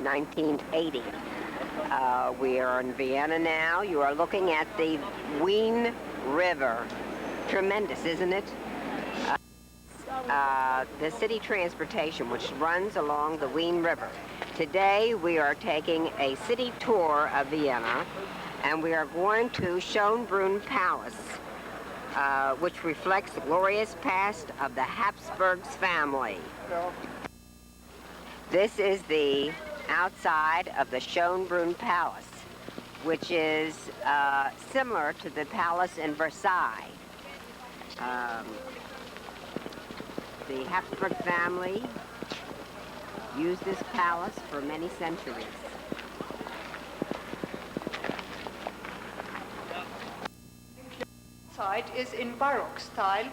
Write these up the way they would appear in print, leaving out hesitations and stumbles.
1980. We are in Vienna now. You are looking at the Wien River. Tremendous, isn't it? The city transportation, which runs along the Wien River. Today, we are taking a city tour of Vienna, and we are going to Schönbrunn Palace, which reflects the glorious past of the Habsburgs family. This is the outside of the Schönbrunn Palace, which is similar to the palace in Versailles. The Habsburg family used this palace for many centuries. The outside is in Baroque style.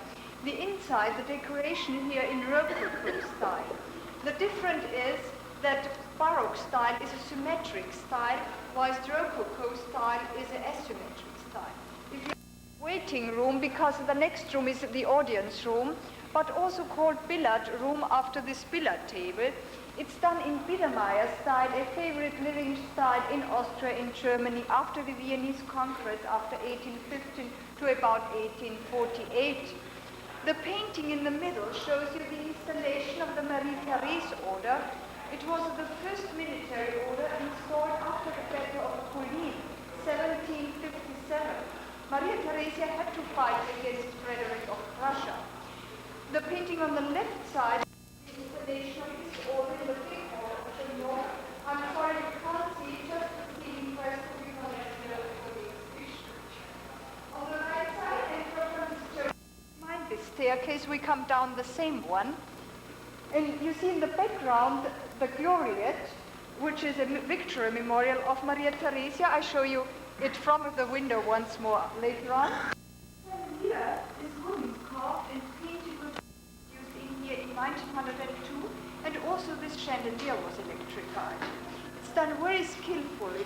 The inside, the decoration here in Rococo style. The difference is that Baroque style is a symmetric style, whilst Rococo style is an asymmetric style. If you waiting room, because the next room is the audience room, but also called billiard room after this billiard table. It's done in Biedermeier style, a favorite living style in Austria, in Germany, after the Viennese Congress, after 1815 to about 1848. The painting in the middle shows you the installation of the Marie-Therese order. It was the first military order installed after the Battle of Kulin, 1757. Maria Theresia had to fight against Frederick of Prussia. The painting on the left side is the installation of this order in the big hall of the north. I'm sorry you can't see, just the ceiling first because it's here for the exhibition. On the right side, Emperor Francis behind this staircase, we come down the same one. And you see in the background the Gloriette, which is a Victory Memorial of Maria Theresia. I show you it from the window once more later on. And here is woman carved and painted with used in here in 1902, and also this chandelier was electrified. It's done very skillfully.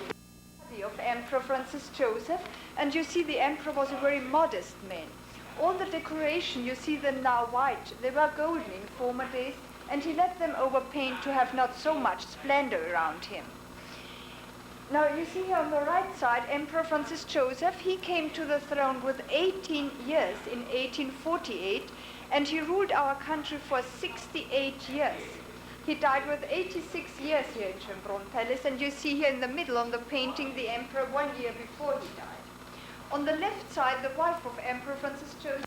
Of Emperor Francis Joseph, and you see the emperor was a very modest man. All the decoration, you see them now white, they were golden in former days, and he let them overpaint to have not so much splendor around him. Now you see here on the right side, Emperor Francis Joseph, he came to the throne with 18 years in 1848, and he ruled our country for 68 years. He died with 86 years here in Schönbrunn Palace, and you see here in the middle on the painting the emperor 1 year before he died. On the left side, the wife of Emperor Francis Joseph,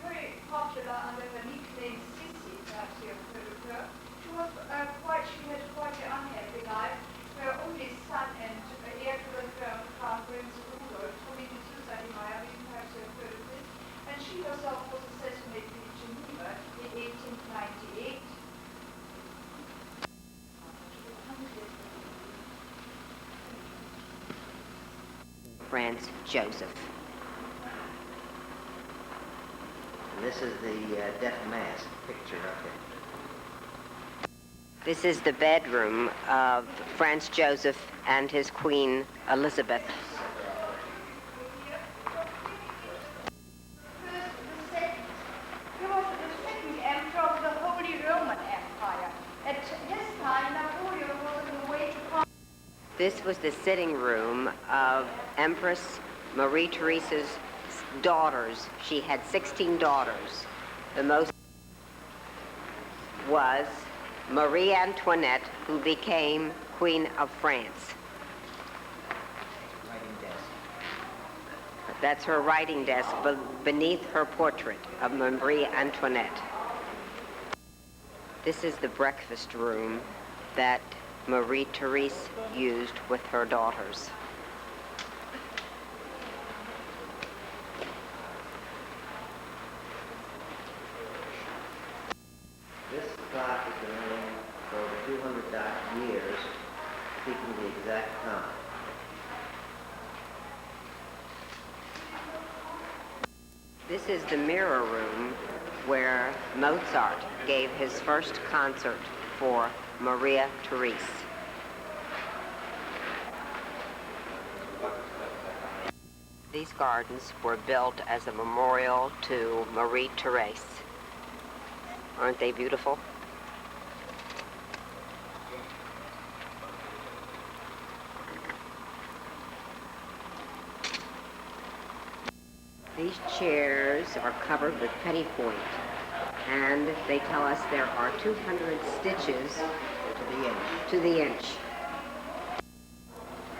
very popular under the nickname Sissi, perhaps you have heard of her. She had quite an unhappy life. Her only son and heir to the throne, Crown Prince Rudolf, perhaps you have heard of this, and she herself was assassinated in Geneva in 1898. Franz Joseph. And this is the death mask picture up there. This is the bedroom of Franz Joseph and his Queen Elizabeth. He was the second emperor of the Holy Roman Empire. At this time, Napoleon was on the way to conquer. This was the sitting room of Empress Marie Theresa's daughters. She had 16 daughters. The most was Marie Antoinette, who became Queen of France. Writing desk. That's her writing desk beneath her portrait of Marie Antoinette. This is the breakfast room that Marie Therese used with her daughters. This clock has been running for over 200 years, keeping the exact time. This is the mirror room where Mozart gave his first concert for Maria Therese. These gardens were built as a memorial to Marie Therese. Aren't they beautiful? These chairs are covered with petit point, and they tell us there are 200 stitches to the inch.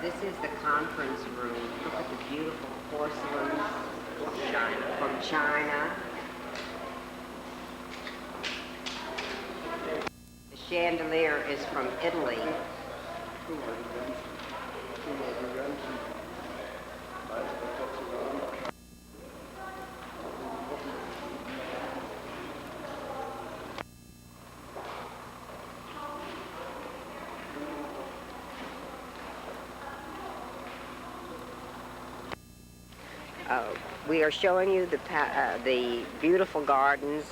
This is the conference room. Look at the beautiful porcelain from China. The chandelier is from Italy. We are showing you the beautiful gardens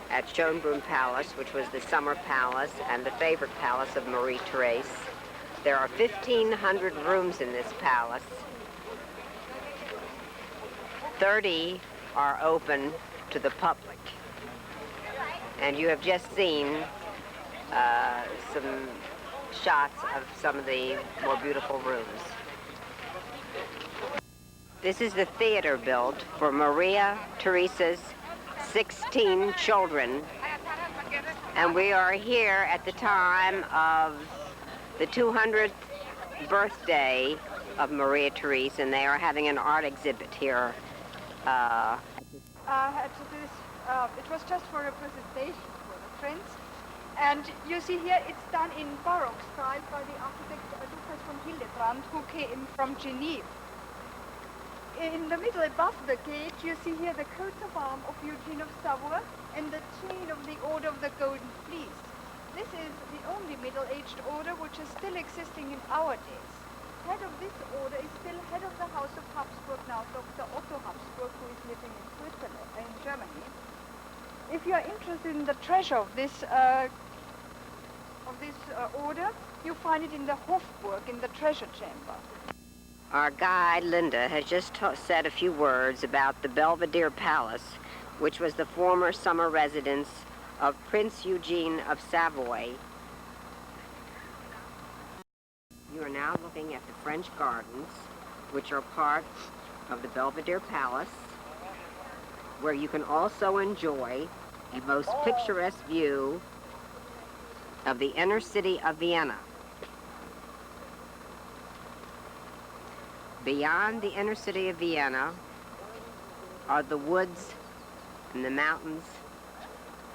at Schönbrunn Palace, which was the summer palace and the favorite palace of Marie Therese. There are 1,500 rooms in this palace. 30 are open to the public. And you have just seen some shots of some of the more beautiful rooms. This is the theater built for Maria Theresa's 16 children. And we are here at the time of the 200th birthday of Maria Theresa, and they are having an art exhibit here. It was just for a presentation for the friends. And you see here it's done in Baroque style by the architect Lucas von Hildebrand, who came from Geneva. In the middle above the gate, you see here the coat of arms of Eugene of Savoy and the chain of the Order of the Golden Fleece. This is the only middle-aged order which is still existing in our days. Head of this order is still head of the House of Habsburg now, Dr. Otto Habsburg, who is living in Switzerland, in Germany. If you are interested in the treasure of this order, you find it in the Hofburg, in the treasure chamber. Our guide, Linda, has just said a few words about the Belvedere Palace, which was the former summer residence of Prince Eugene of Savoy. You are now looking at the French Gardens, which are part of the Belvedere Palace, where you can also enjoy a most picturesque view of the inner city of Vienna. Beyond the inner city of Vienna are the woods and the mountains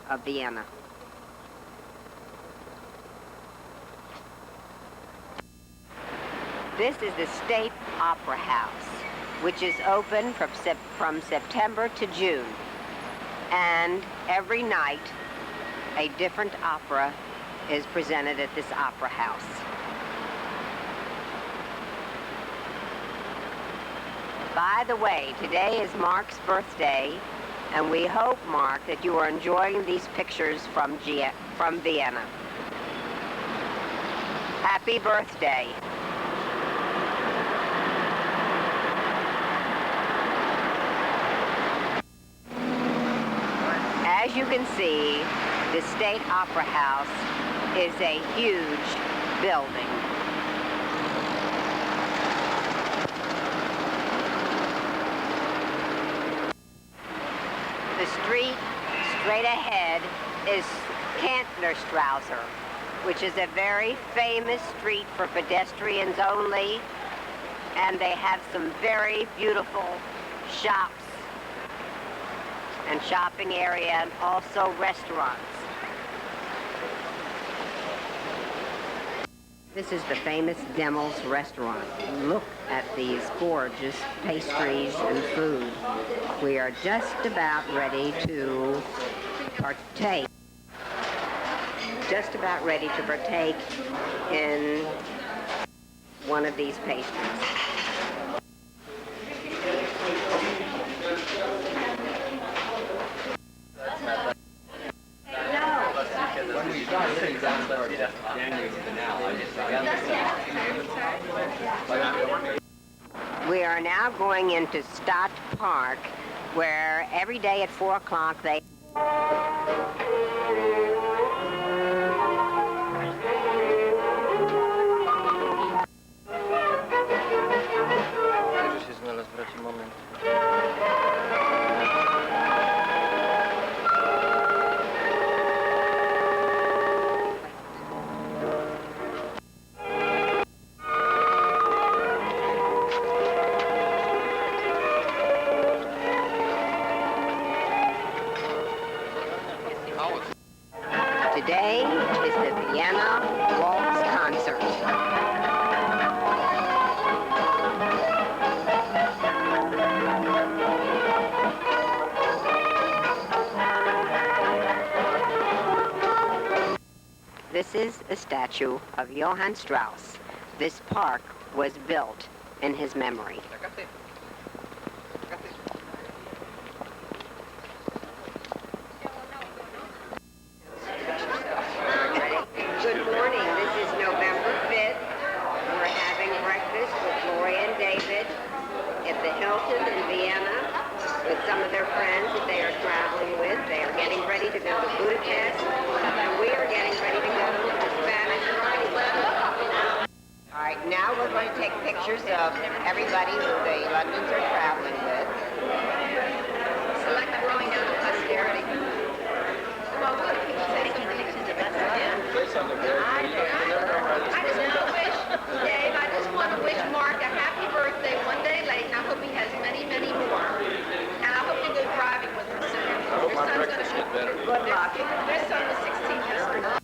of Vienna. This is the State Opera House, which is open from September to June. And every night, a different opera is presented at this opera house. By the way, today is Mark's birthday, and we hope, Mark, that you are enjoying these pictures from Vienna. Happy birthday. As you can see, the State Opera House is a huge building. The street straight ahead is Kantnerstrasse, which is a very famous street for pedestrians only, and they have some very beautiful shops and shopping area, and also restaurants. This is the famous Demmel's restaurant. Look at these gorgeous pastries and food. We are just about ready to partake. In one of these pastries. We are now going into Stadt Park, where every day at 4 o'clock they... Bierzesz się znalazł, bracie, moment. This is a statue of Johann Strauss. This park was built in his memory. Good morning. This is November 5th. We're having breakfast with Gloria and David at the Hilton in Vienna with some of their friends that they are traveling with. They are getting ready to go to Budapest, and we are getting ready to go to the Spanish riding school. All right, now we're going to take pictures of everybody who the Londons are traveling with. Select the going down to posterity. Well, we'll say something to that again. I just want to wish, Dave, I just want to wish Mark a happy birthday one day late, and I hope he has many, many more. And I hope you go driving with him soon. I hope my breakfast gets better. Good luck. Their son was 16 yesterday.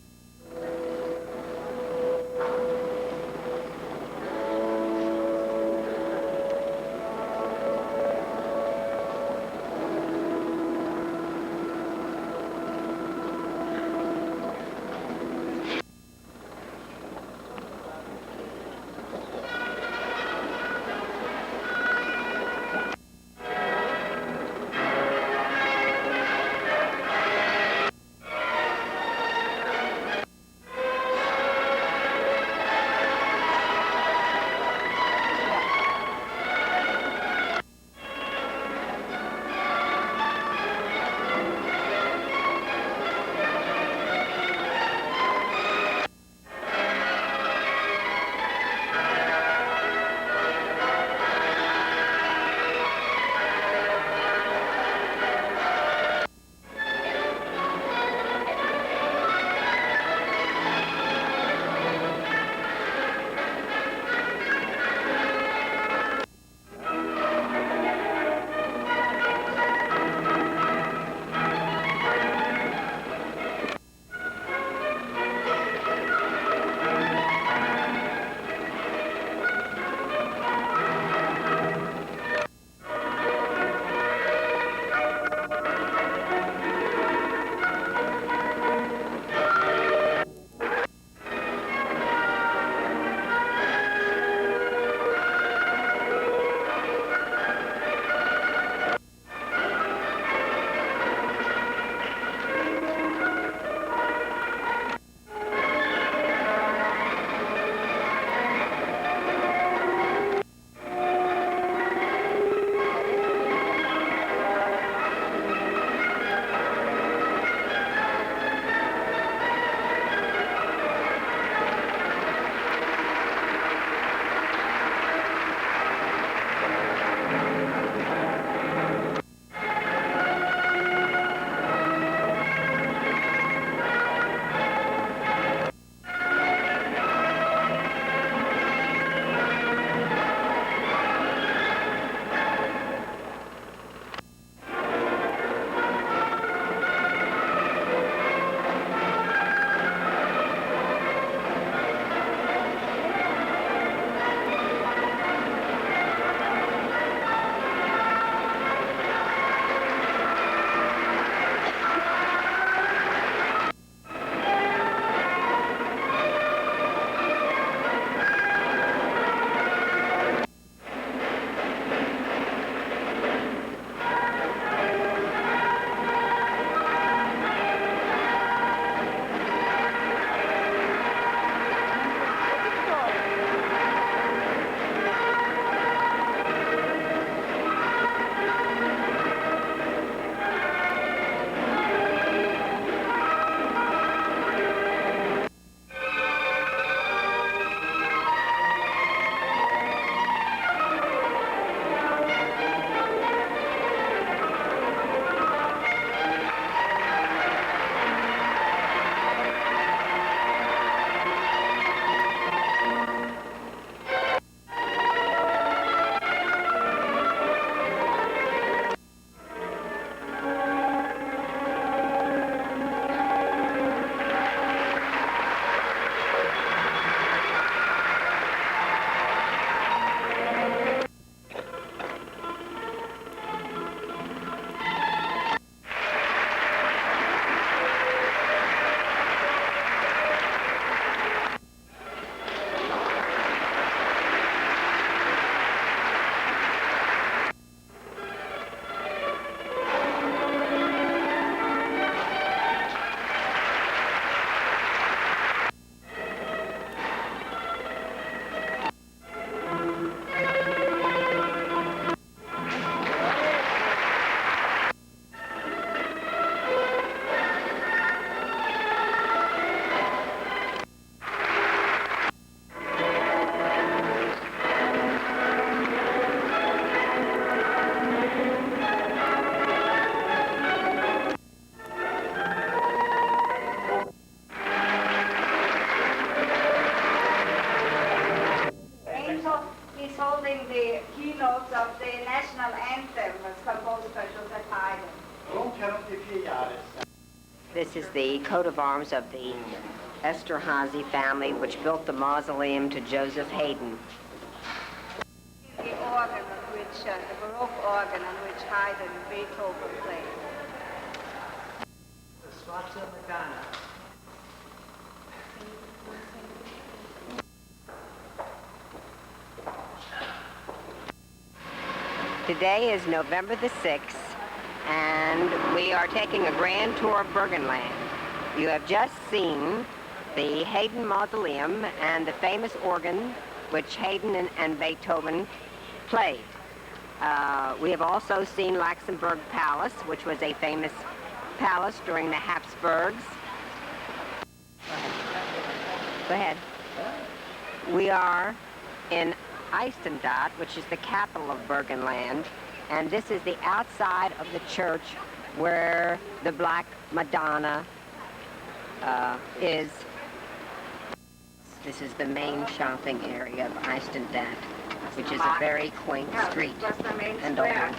sing the keynotes of the national anthem was composed by Joseph Haydn. This is the coat of arms of the Esterhazy family, which built the mausoleum to Joseph Haydn. The organ on which, the Baroque organ on which Haydn and Beethoven played. The Sforza Madonna. Today is November the 6th, and we are taking a grand tour of Burgenland. You have just seen the Haydn Mausoleum and the famous organ which Haydn and Beethoven played. We have also seen Luxembourg Palace, which was a famous palace during the Habsburgs. Go ahead. We are in Eisenstadt, which is the capital of Burgenland, and this is the outside of the church where the Black Madonna is. This is the main shopping area of Eisenstadt, which is a very quaint street and old.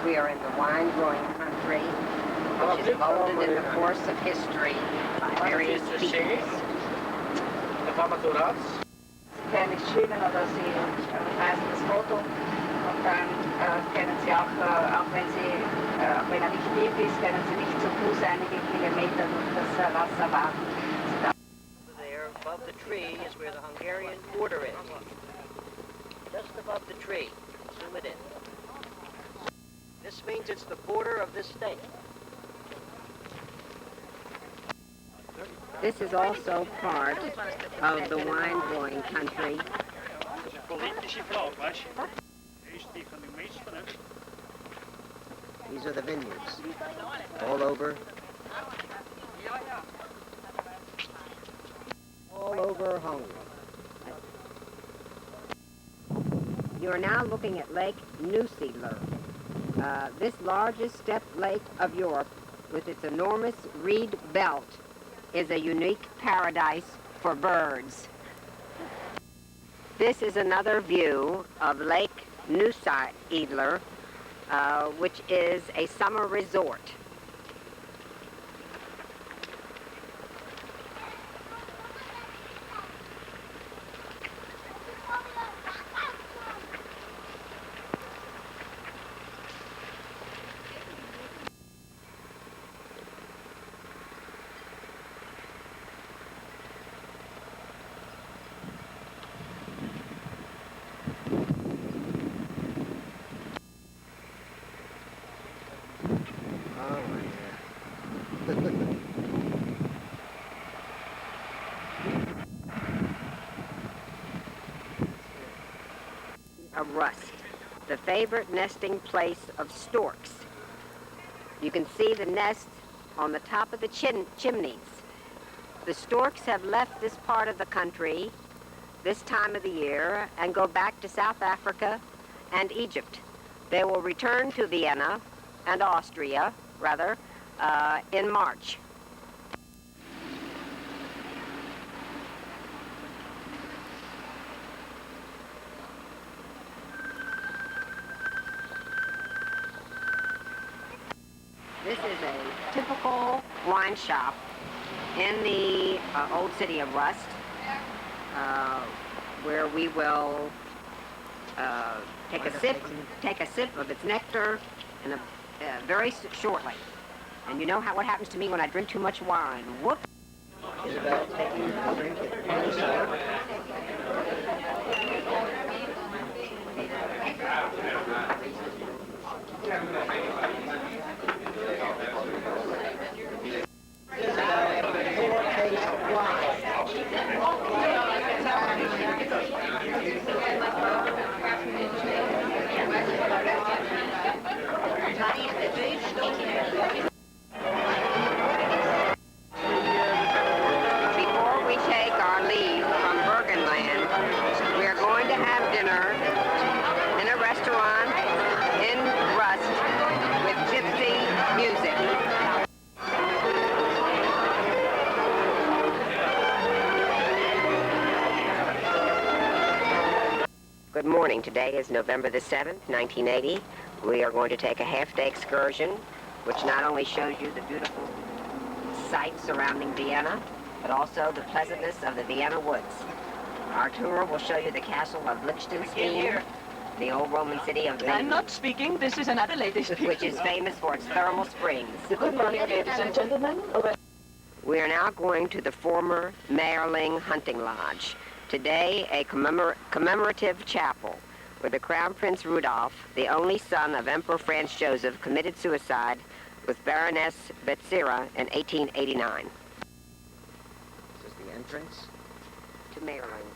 We are in the wine-growing country, which is molded in the course of history by various peoples. Kennen Sie schwimmen oder Sie reisen das Foto und dann können Sie auch wenn wenn nicht tief ist, können Sie nicht zu Fuß einige Kilometer durch das Wasser warten. Over there, above the tree, is where the Hungarian border is. Just above the tree. Zoom it in. This means it's the border of this state. This is also part of the wine-growing country. These are the vineyards. All over. All over Hungary. You are now looking at Lake Neusiedler. This largest steppe lake of Europe, with its enormous reed belt, is a unique paradise for birds. This is another view of Lake Neusiedler, which is a summer resort. A rust, the favorite nesting place of storks. You can see the nest on the top of the chimneys. The storks have left this part of the country this time of the year and go back to South Africa and Egypt. They will return to Vienna and Austria, rather, in March. This is a typical wine shop in the old city of Rust, where we will take a sip of its nectar in very shortly. And you know what happens to me when I drink too much wine? Whoop! It's about taking a drink at yourself. Before we take our leave from Burgenland, we are going to have dinner in a restaurant in Rust with gypsy music. Good morning. Today is November the 7th, 1980. We are going to take a half-day excursion, which not only shows you the beautiful sights surrounding Vienna, but also the pleasantness of the Vienna woods. Our tour will show you the castle of Liechtenstein, the old Roman city of I'm not speaking. This is another lady speaking. which is famous for its thermal springs. Good morning, ladies and gentlemen. We are now going to the former Mayerling Hunting Lodge. Today, a commemorative chapel where the Crown Prince Rudolph, the only son of Emperor Franz Joseph, committed suicide with Baroness Betzera in 1889. This is the entrance. To Mayerling.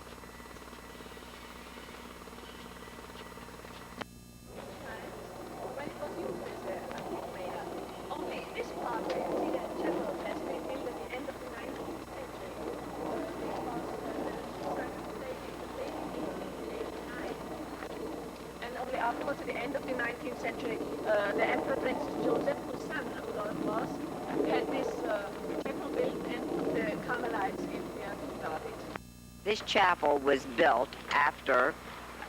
Afterwards, at the end of the 19th century, the Emperor Prince Joseph, whose son Rudolf was, had this chapel built, and the Carmelites in Vienna started. This chapel was built after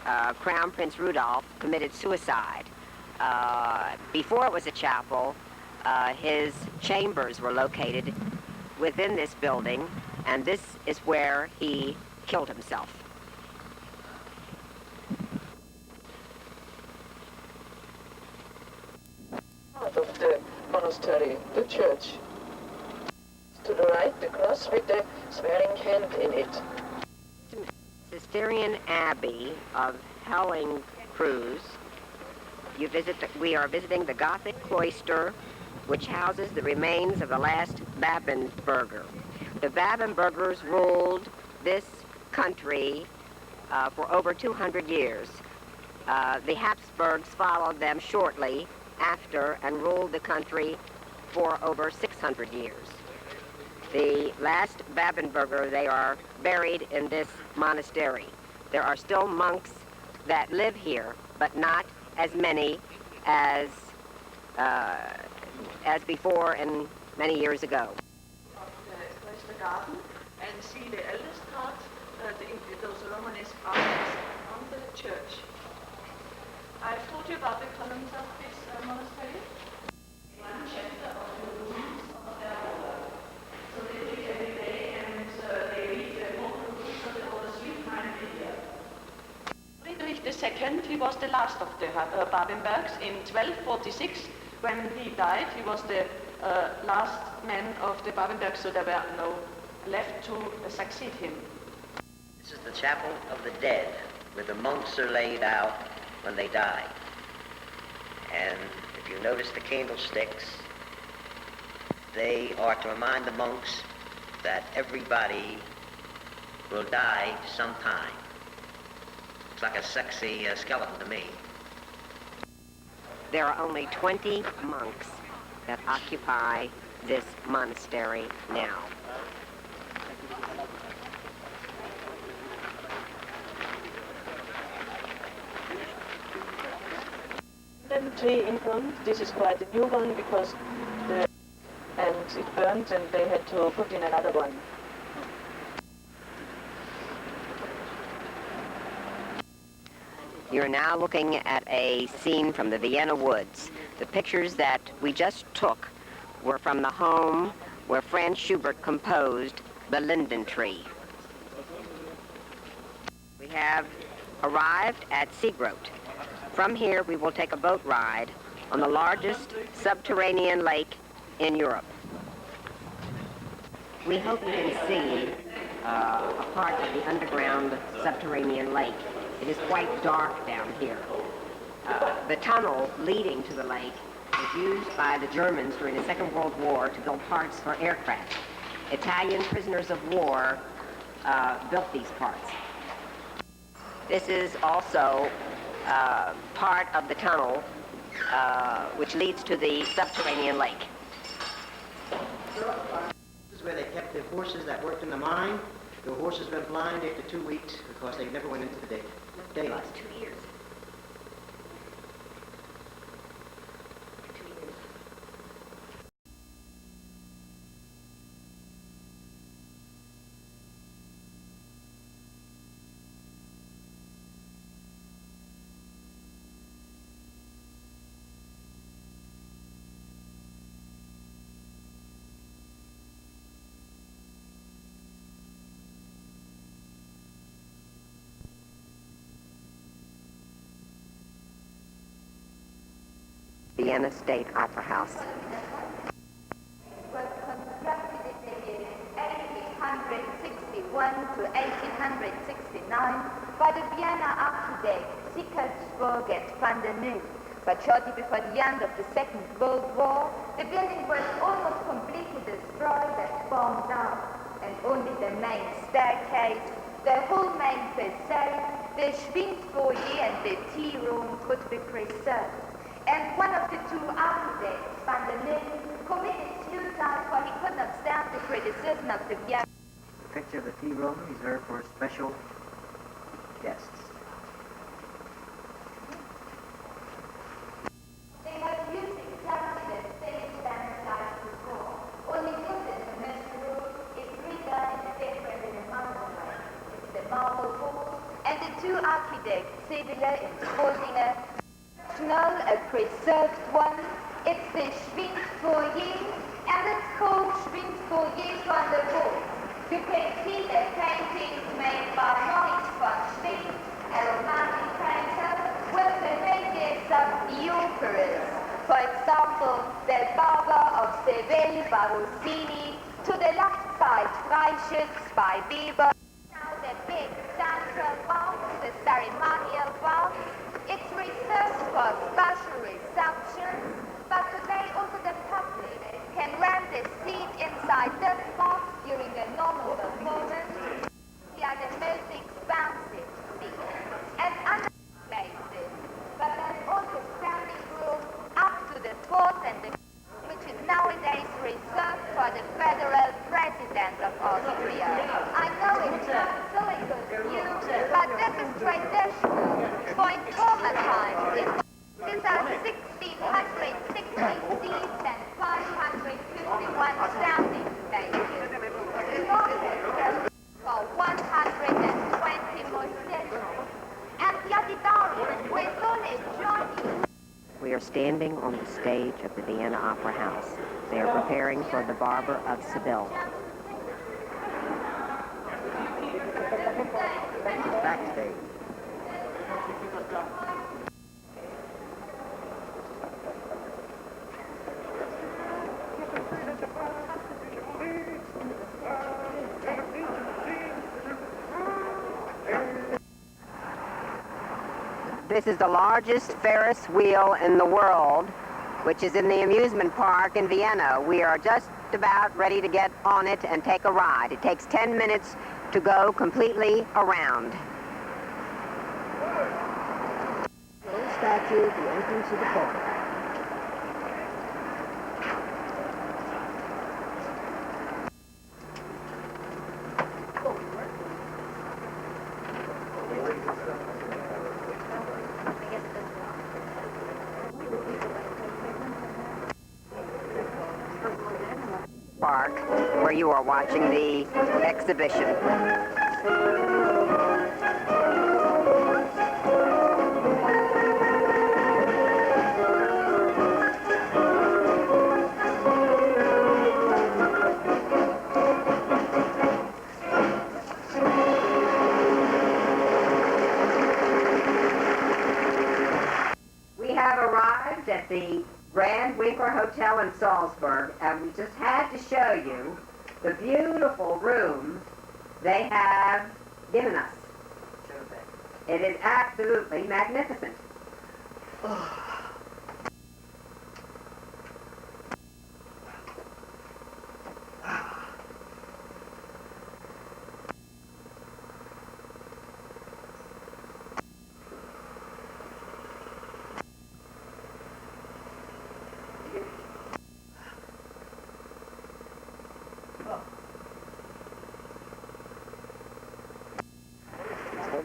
Crown Prince Rudolph committed suicide. Before it was a chapel, his chambers were located within this building, and this is where he killed himself. Of the monastery, the church. To the right, the cross with the swearing hand in it. Cistercian Abbey of Helling Cruz. We are visiting the Gothic cloister, which houses the remains of the last Babenberger. The Babenbergers ruled this country for over 200 years. The Habsburgs followed them shortly after and ruled the country for over 600 years. The last Babenberger, they are buried in this monastery. There are still monks that live here, but not as many as before and many years ago. The garden and see the eldest part, those Romanesque arches on the church. I've told you about the columns of this monastery. One chapter of the rooms of so they read every day, and they read the vocal books of the old street time here. Friedrich II, he was the last of the Babenbergs in 1246. When he died, he was the last man of the Babenbergs, so there were no left to succeed him. This is the chapel of the dead, where the monks are laid out when they die. And if you notice the candlesticks, they are to remind the monks that everybody will die sometime. It's like a sexy skeleton to me. There are only 20 monks that occupy this monastery now. Then the tree in front, this is quite a new one because it burned and they had to put in another one. You're now looking at a scene from the Vienna woods. The pictures that we just took were from the home where Franz Schubert composed The Linden Tree. We have arrived at Seagroat. From here, we will take a boat ride on the largest subterranean lake in Europe. We hope you can see a part of the underground subterranean lake. It is quite dark down here. The tunnel leading to the lake was used by the Germans during the Second World War to build parts for aircraft. Italian prisoners of war built these parts. This is also part of the tunnel which leads to the subterranean lake. This is where they kept the horses that worked in the mine. The horses went blind after 2 weeks because they never went into the daylight. 2 years. Vienna State Opera House. Was constructed in the years 1861 to 1869 by the Vienna architect Siegfried van der Nul. But shortly before the end of the Second World War, the building was almost completely destroyed and bombed down, and only the main staircase, the whole main facade, the Schwindfoyer and the tea room could be preserved. And one of the two architects, Van der Nul, committed suicide for he could not stand the criticism of the Vienna. The picture of the tea room reserved for special guests. They had used exactly the same standard as before, only put in the next room is redone in a different and another way. It's the marble hall, and the two architects, Sebeler and Spoldinger, a preserved one. It's the Schwindfoyer, and it's called Schwindfoyer van der Wall. You can see the paintings made by Maurice von Schwind, a romantic painter, with the figures of the operas. For example, the Barber of Seville by Rossini, to the left side, Freischütz by Weber. Now the big central vault, the ceremonial vault. It's reserved for special receptions, but today also the public can rent a seat inside this box during a normal performance. They are the most expensive seats. And other places, but there's also standing room up to the fourth and the which is nowadays reserved for the federal president of Austria. I know it's not so good view, but this is traditional. For in former times, these are 1,660 seats and 551 standing spaces. For 120 musicians. And the auditorium with only Johnny. We are standing on the stage of the Vienna Opera House. They are preparing for the Barber of Seville. Backstage. This is the largest Ferris wheel in the world, which is in the amusement park in Vienna. We are just about ready to get on it and take a ride. It takes 10 minutes to go completely around. Little statue at the entrance of the park. Park, where you are watching the exhibition. We have arrived at the Grand Winkler Hotel in Salzburg, and we just had to show you the beautiful room they have given us. It is absolutely magnificent.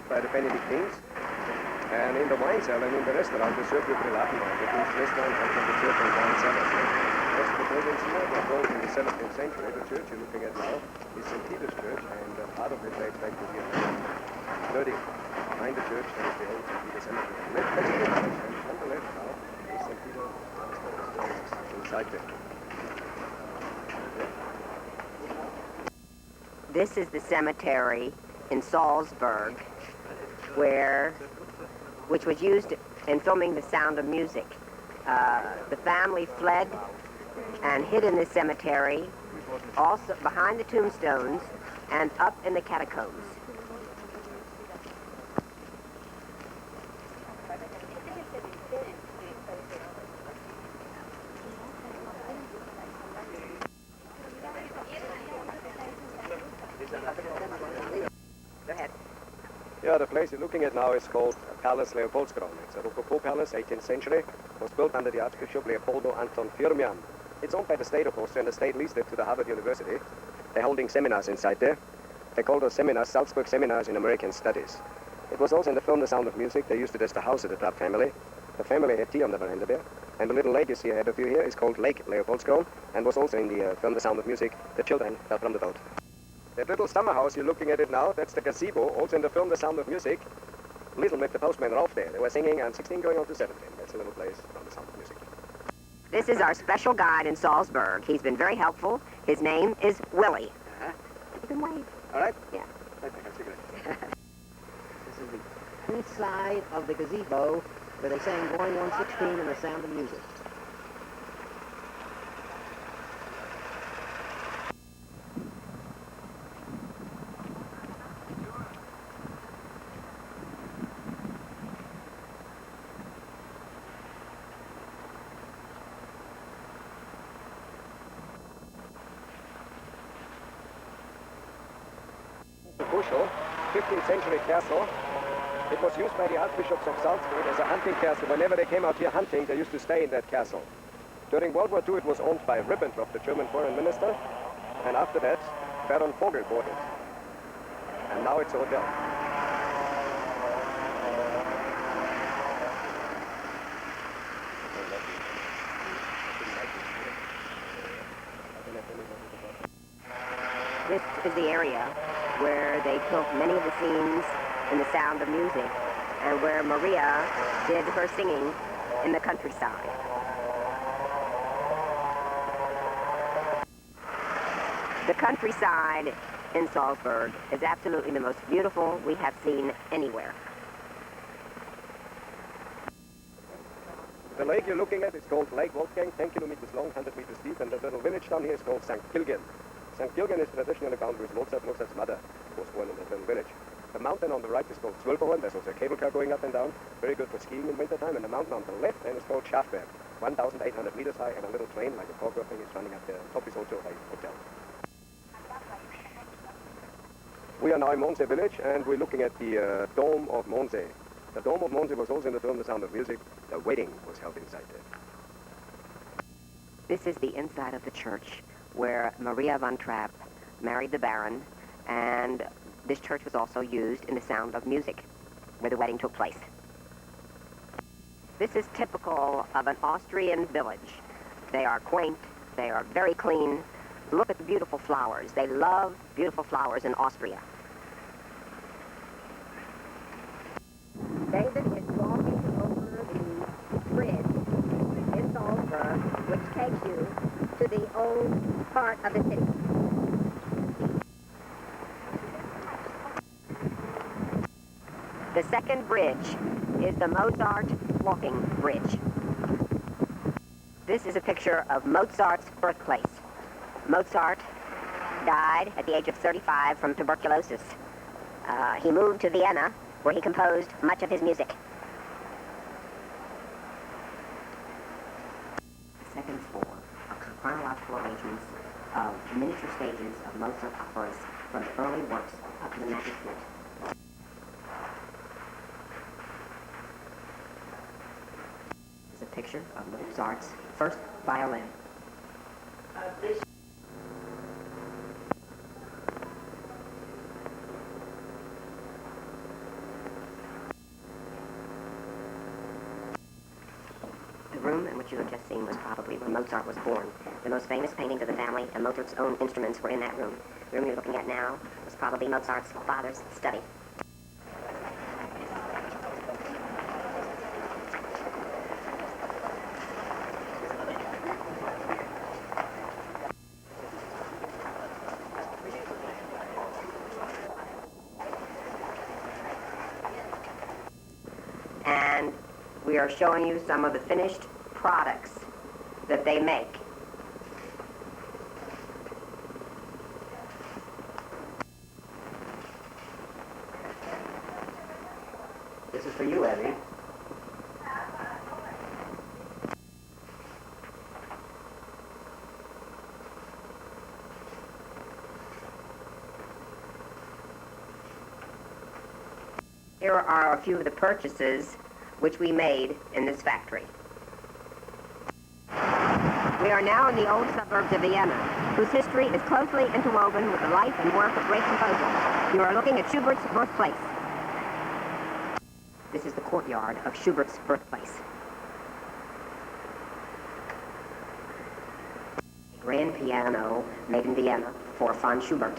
By the Benedictines, and in the wine cellar and in the restaurant they serve you Privatenwein. That means restaurant and the church and wine cellars. That's the buildings here that built in the 17th century. The church you're looking at now is St. Peter's Church, and part of it dates back to the 1930. Behind the church there is the old St. Peter Cemetery. That's a good church, and on the left now is St. Peter inside there. This is the cemetery in Salzburg, which was used in filming The Sound of Music. The family fled and hid in the cemetery, also behind the tombstones and up in the catacombs. Go ahead. Yeah, the place you're looking at now is called Palace Leopoldskron. It's a Rococo palace, 18th century. It was built under the Archbishop Leopoldo Anton Firmian. It's owned by the state of Austria, and the state leased it to the Harvard University. They're holding seminars inside there. They call those seminars Salzburg Seminars in American Studies. It was also in the film The Sound of Music. They used it as the house of the Trapp family. The family had tea on the veranda there. And the little lake you see ahead of you here is called Lake Leopoldskron, and was also in the film The Sound of Music. The children fell from the boat. That little summer house you're looking at it now, that's the gazebo, also in the film The Sound of Music. Little met the postman Rolf there. They were singing on 16 going on to 17. That's a little place from The Sound of Music. This is our special guide in Salzburg. He's been very helpful. His name is Willie. You can wave. All right? Yeah. This is the east side of the gazebo where they sang Going 116 and The Sound of Music. Bushel, 15th century castle. It was used by the archbishops of Salzburg as a hunting castle. Whenever they came out here hunting, they used to stay in that castle. During World War II, it was owned by Ribbentrop, the German foreign minister, and after that, Baron Vogel bought it. And now it's a hotel. This is the area where they took many of the scenes in The Sound of Music and where Maria did her singing in the countryside. The countryside in Salzburg is absolutely the most beautiful we have seen anywhere. The lake you're looking at is called Lake Wolfgang, 10 kilometers long, 100 meters deep, and the little village down here is called St. Gilgen. St. Gilgen is traditionally bound with Mozart. Mozart's mother was born in that little village. The mountain on the right is called Zwölferhorn. There's also a cable car going up and down. Very good for skiing in wintertime. And the mountain on the left then is called Schafberg, 1,800 meters high, and a little train, like a corridor thing, is running up there. Top is also a hotel. We are now in Mondsee village, and we're looking at the Dome of Mondsee. The Dome of Mondsee was also in the film The Sound of Music. The wedding was held inside there. This is the inside of the church where Maria von Trapp married the Baron, and this church was also used in The Sound of Music, where the wedding took place. This is typical of an Austrian village. They are quaint, they are very clean. Look at the beautiful flowers. They love beautiful flowers in Austria. David is walking over the bridge in Salzburg, which takes you to the old part of the city. The second bridge is the Mozart walking bridge. This is a picture of Mozart's birthplace. Mozart died at the age of 35 from tuberculosis. He moved to Vienna, where he composed much of his music. The second floor are chronological arrangements of miniature stages of Mozart operas from the early works up to the Magnificat. This is a picture of Mozart's first violin. The room in which you have just seen was probably where Mozart was born. The most famous paintings of the family and Mozart's own instruments were in that room. The room you're looking at now was probably Mozart's father's study. And we are showing you some of the finished products that they make. This is for you, Evie. Here are a few of the purchases which we made in this factory. We are now in the old suburbs of Vienna, whose history is closely interwoven with the life and work of great composers. You are looking at Schubert's birthplace. This is the courtyard of Schubert's birthplace. A grand piano made in Vienna for von Schubert.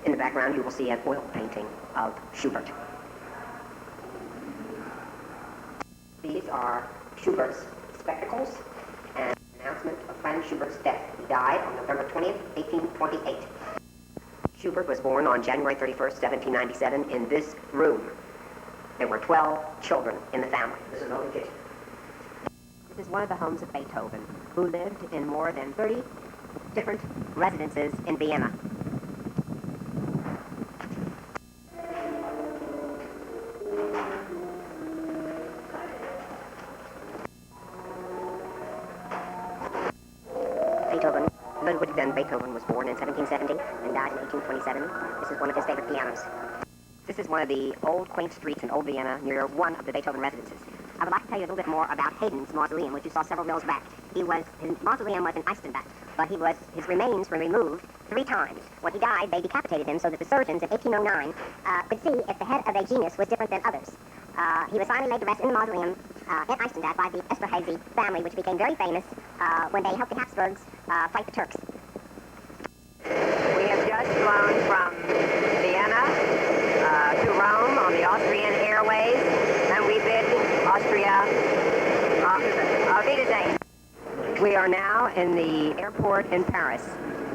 In the background you will see an oil painting of Schubert. These are Schubert's spectacles and announcement of Franz Schubert's death. He died on November 20th, 1828. Schubert was born on January 31st, 1797 in this room. There were 12 children in the family. This is an open kitchen. This is one of the homes of Beethoven, who lived in more than 30 different residences in Vienna. Ludwig van Beethoven was born in 1770 and died in 1827. This is one of his favorite pianos. This is one of the old quaint streets in Old Vienna near one of the Beethoven residences. I would like to tell you a little bit more about Haydn's mausoleum, which you saw several rows back. His mausoleum was in Eisenstadt, but his remains were removed 3 times. When he died, they decapitated him so that the surgeons in 1809 could see if the head of a genus was different than others. He was finally laid to rest in the mausoleum in Eisenstadt by the Esterhazy family, which became very famous when they helped the Habsburgs fight the Turks. We have just flown from Vienna to Rome on the Austrian Airways, and we bid Austria auf Wiedersehen. We are now in the airport in Paris.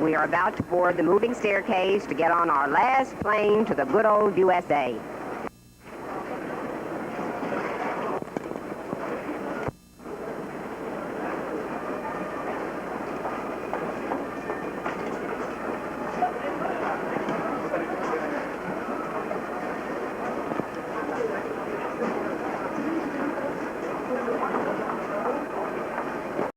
We are about to board the moving staircase to get on our last plane to the good old USA.